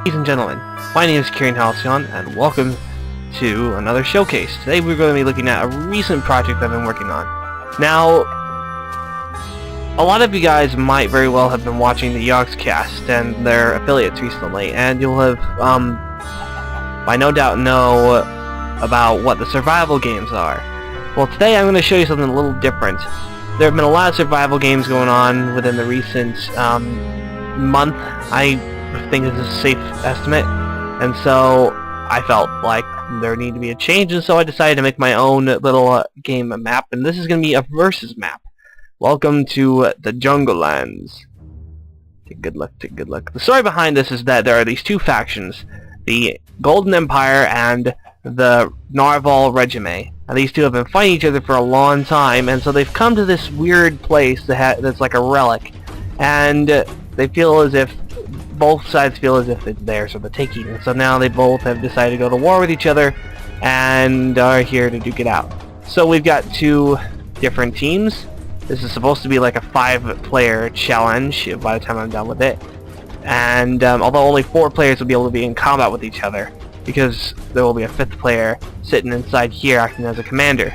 Ladies and gentlemen, my name is KerianH's, and welcome to another showcase. Today we're going to be looking at a recent project I've been working on. Now, a lot of you guys might very well have been watching the Yogscast and their affiliates recently, and you'll have, by no doubt know about what the survival games are. Well, today I'm going to show you something a little different. There have been a lot of survival games going on within the recent month. I think it's a safe estimate, and so I felt like there needed to be a change, and so I decided to make my own little game map, and this is going to be a versus map. Welcome to the Ghostlands. Take good luck, take good luck. The story behind this is that there are these two factions, the Golden Empire and the Narval Regime. And these two have been fighting each other for a long time, and so they've come to this weird place that's like a relic, and they feel as if both sides feel as if it's theirs or the taking. And so now they both have decided to go to war with each other and are here to duke it out. So we've got two different teams. This is supposed to be like a 5-player challenge by the time I'm done with it. And although only 4 players will be able to be in combat with each other, because there will be a 5th player sitting inside here acting as a commander.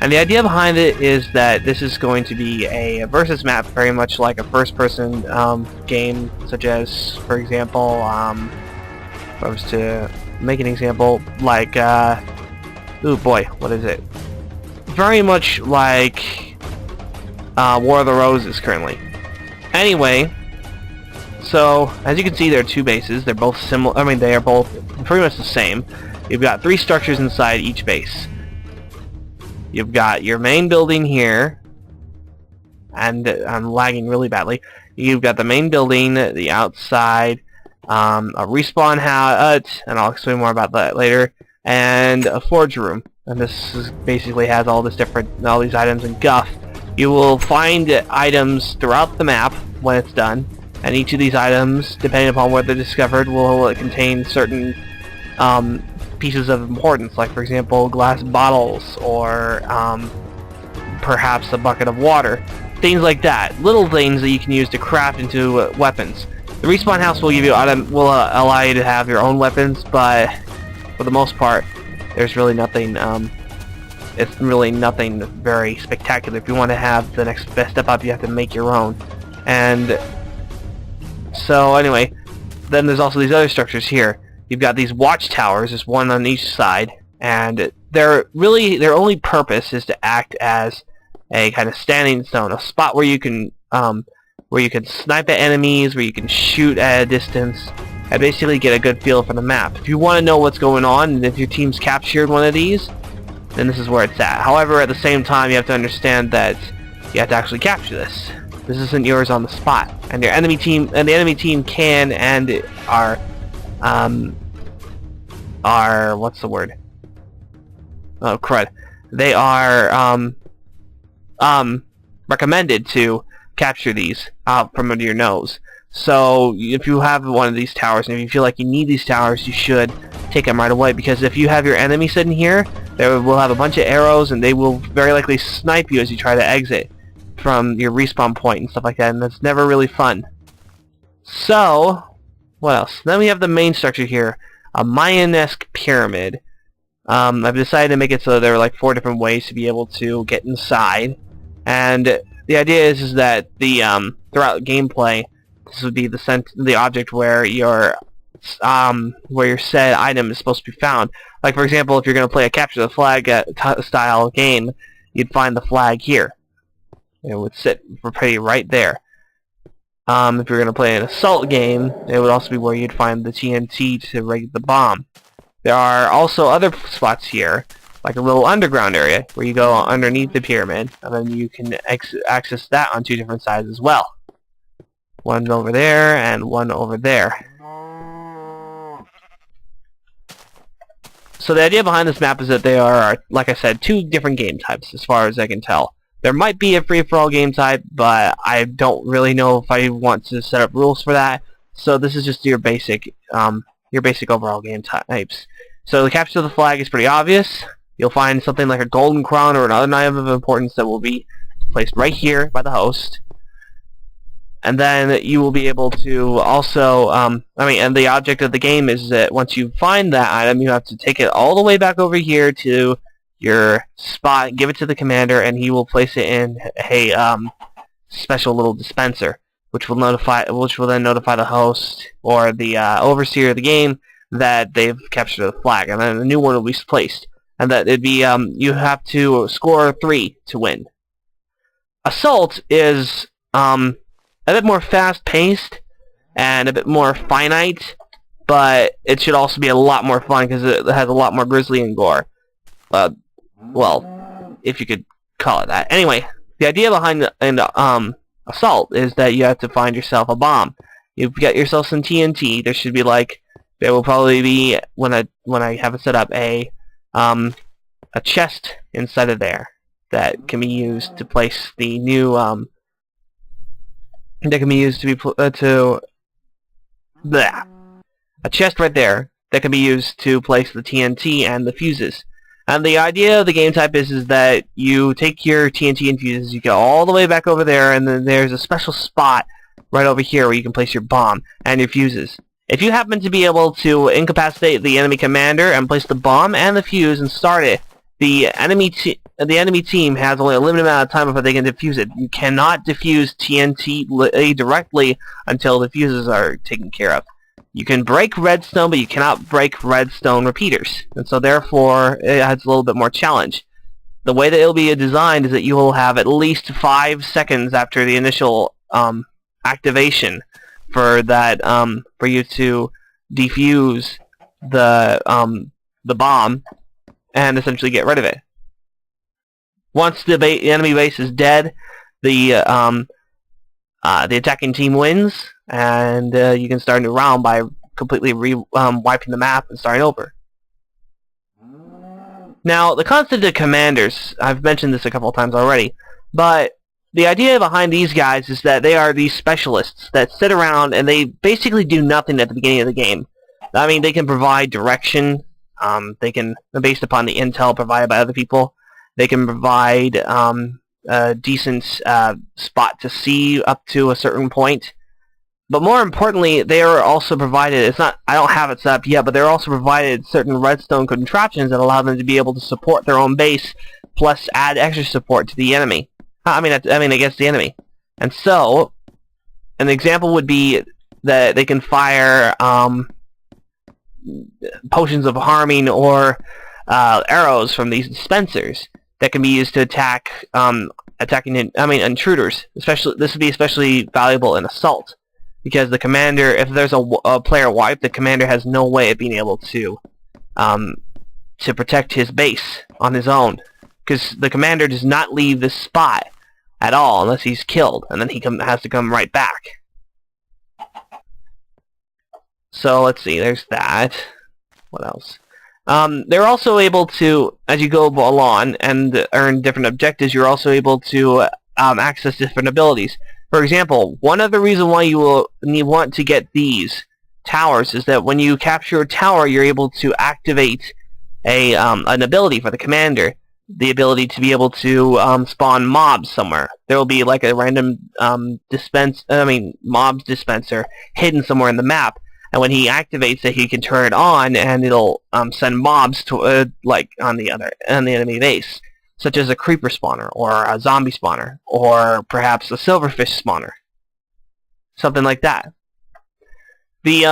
And the idea behind it is that this is going to be a versus map, very much like a first-person game, such as, for example, if I was to make an example, like, oh boy, what is it? Very much like War of the Roses currently. Anyway, so as you can see, there are 2 bases. They're both similar. I mean, they are both pretty much the same. You've got 3 structures inside each base. You've got your main building here, and I'm lagging really badly. You've got the main building, the outside, a respawn hut, and I'll explain more about that later, and a forge room. And this basically has all these items and guff. You will find items throughout the map when it's done, and each of these items, depending upon where they're discovered, will contain certain pieces of importance, like for example glass bottles or perhaps a bucket of water, things like that, little things that you can use to craft into weapons. The respawn house will give you will allow you to have your own weapons, but for the most part there's really nothing it's really nothing very spectacular. If you want to have the next best step up, you have to make your own. And so anyway, then there's also these other structures here. You've got these watchtowers, there's one on each side, and their only purpose is to act as a kind of standing stone, a spot where you can snipe at enemies, where you can shoot at a distance, and basically get a good feel for the map. If you want to know what's going on, and if your team's captured one of these, then this is where it's at. However, at the same time, you have to understand that you have to actually capture this. This isn't yours on the spot, and the enemy team can and are what's the word? Oh crud! They are recommended to capture these out from under your nose. So if you have one of these towers, and if you feel like you need these towers, you should take them right away, because if you have your enemy sitting here, they will have a bunch of arrows, and they will very likely snipe you as you try to exit from your respawn point and stuff like that, and that's never really fun. So what else? Then we have the main structure here, a Mayan-esque pyramid. I've decided to make it so there are like 4 different ways to be able to get inside, and the idea is that the throughout gameplay, this would be the object where your said item is supposed to be found. Like for example, if you're going to play a capture the flag style game, you'd find the flag here. It would sit pretty right there. If you're going to play an assault game, it would also be where you'd find the TNT to rig the bomb. There are also other spots here, like a little underground area, where you go underneath the pyramid, and then you can access that on 2 different sides as well. One over there, and one over there. So the idea behind this map is that they are, like I said, 2 different game types, as far as I can tell. There might be a free-for-all game type, but I don't really know if I want to set up rules for that. So this is just your basic overall game types. So the capture of the flag is pretty obvious. You'll find something like a golden crown or another item of importance that will be placed right here by the host. And then you will be able to also, and the object of the game is that once you find that item, you have to take it all the way back over here to your spot, give it to the commander, and he will place it in a special little dispenser, which will then notify the host or the overseer of the game that they've captured the flag, and then a new one will be placed. And that it'd be you have to score 3 to win. Assault is a bit more fast-paced and a bit more finite, but it should also be a lot more fun because it has a lot more grisly and gore. Well, if you could call it that. Anyway, the idea behind Assault is that you have to find yourself a bomb. You've got yourself some TNT. There will probably be, when I have it set up, a chest inside of there that can be used to place the new a chest right there that can be used to place the TNT and the fuses. And the idea of the game type is that you take your TNT and fuses, you go all the way back over there, and then there's a special spot right over here where you can place your bomb and your fuses. If you happen to be able to incapacitate the enemy commander and place the bomb and the fuse and start it, the enemy team has only a limited amount of time before they can defuse it. You cannot defuse TNT directly until the fuses are taken care of. You can break redstone, but you cannot break redstone repeaters, and so therefore it adds a little bit more challenge. The way that it'll be designed is that you will have at least 5 seconds after the initial activation for that for you to defuse the bomb and essentially get rid of it. Once the enemy base is dead, the attacking team wins, and you can start a new round by completely wiping the map and starting over. Now, the concept of commanders, I've mentioned this a couple of times already, but the idea behind these guys is that they are these specialists that sit around and they basically do nothing at the beginning of the game. I mean, they can provide direction. They can, based upon the intel provided by other people, they can provide a decent spot to see up to a certain point. But more importantly, they are also provided, I don't have it set up yet, but they're also provided certain redstone contraptions that allow them to be able to support their own base, plus add extra support to the enemy. Against the enemy. And so, an example would be that they can fire potions of harming or arrows from these dispensers that can be used to attack intruders. This would be especially valuable in Assault, because the commander, if there's a player wipe, the commander has no way of being able to protect his base on his own, because the commander does not leave this spot at all unless he's killed, and then he has to come right back. So let's see, there's that. What else? They're also able to, as you go along and earn different objectives, you're also able to access different abilities. For example, one of the reasons why you want to get these towers is that when you capture a tower, you're able to activate an ability for the commander. The ability to be able to spawn mobs somewhere. There will be like a random mobs dispenser hidden somewhere in the map, and when he activates it, he can turn it on, and it'll send mobs to on the enemy base, such as a creeper spawner or a zombie spawner or perhaps a silverfish spawner, something like that. The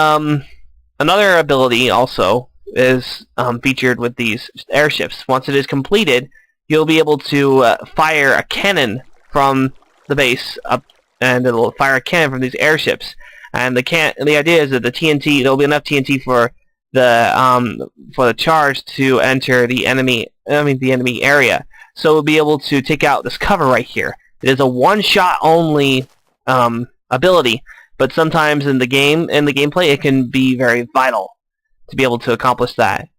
another ability also is featured with these airships. Once it is completed, you'll be able to fire a cannon from the base up, and it'll fire a cannon from these airships. And the idea is that the TNT, there'll be enough TNT for the charge to enter the enemy area. So we'll be able to take out this cover right here. It is a one-shot only ability, but sometimes in the gameplay, it can be very vital to be able to accomplish that.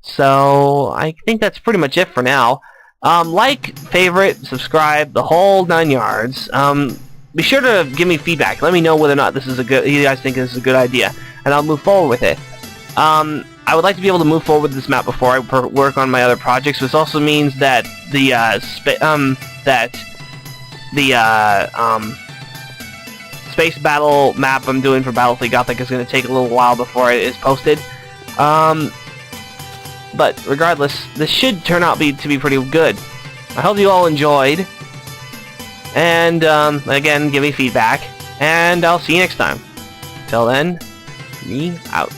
So I think that's pretty much it for now. Like, favorite, subscribe, the whole 9 yards. Be sure to give me feedback. Let me know whether or not you guys think this is a good idea, and I'll move forward with it. I would like to be able to move forward with this map before I work on my other projects, which also means that space battle map I'm doing for Battlefleet Gothic is going to take a little while before it is posted. But regardless, this should turn out to be pretty good. I hope you all enjoyed. And again, give me feedback. And I'll see you next time. Till then, me out.